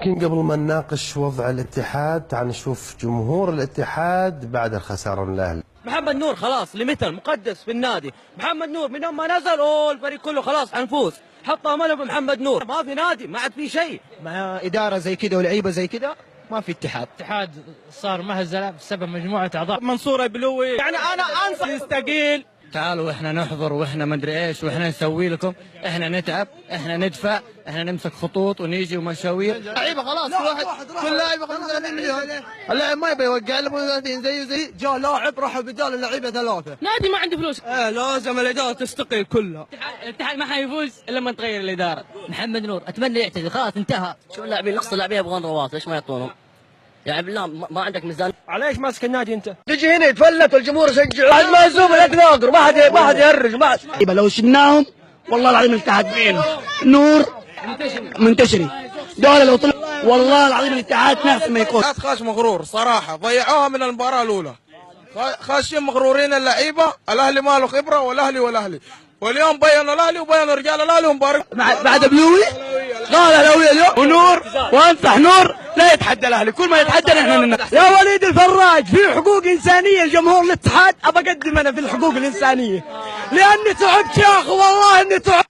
لكن قبل ما نناقش وضع الاتحاد تعال نشوف جمهور الاتحاد بعد الخسارة من الاهلي. محمد نور خلاص لمثل مقدس في النادي. محمد نور من يوم ما نزل الفريق كله خلاص حنفوز. حطوا املهم بمحمد نور، ما في نادي، ما عاد في شيء. مع اداره زي كذا ولعيبه زي كذا ما في اتحاد. الاتحاد صار مهزله بسبب مجموعه اعضاء. منصور بلوي يعني انا انصح يستقيل. تعالوا احنا نحضر واحنا ما ادري ايش واحنا نسوي لكم، احنا نتعب، احنا ندفع، احنا نمسك خطوط ونيجي ومشاوير. لعيبه خلاص كل لاعب 35 مليون. اللاعب ما يبي يوقع له 30 زي جاء لاعب راح بدال اللعيبه ثلاثه. نادي ما عنده فلوس. لازم الاداره تستقيل كلها. الاتحاد ما حيفوز الا لما تغير الاداره. محمد نور اتمنى يعتزل، خلاص انتهى. شو اللاعبين نقص اللاعبين يبغون رواتب، ليش ما يعطونهم؟ يا بالله ما عندك ميزان. عليش ماسك النادي انت؟ تجي هنا يتفلت والجمهور يشجع. بعد ما يزوم لك ناقر ما حد يهرج. لو شلناهم والله العظيم الاتحاد فين نور منتشري دول لو طلع والله العظيم الاتحاد نفس ما يكون. خاش مغرور صراحه، ضيعوها من المباراه الاولى. خاشين مغرورين اللعيبه. الاهلي ما له خبره والاهلي واليوم بينوا الاهلي وبينوا رجال الاهلي ومبارك بعد بلوي قال الاهلي اليوم ونور وانصح نور لا يتحدى الاهلي، كل ما يتحدى احنا يا وليد الفراج في حقوق انسانيه لجمهور الاتحاد ابى اقدم انا في الحقوق الانسانيه لاني تعبت يا اخي والله اني تعبت.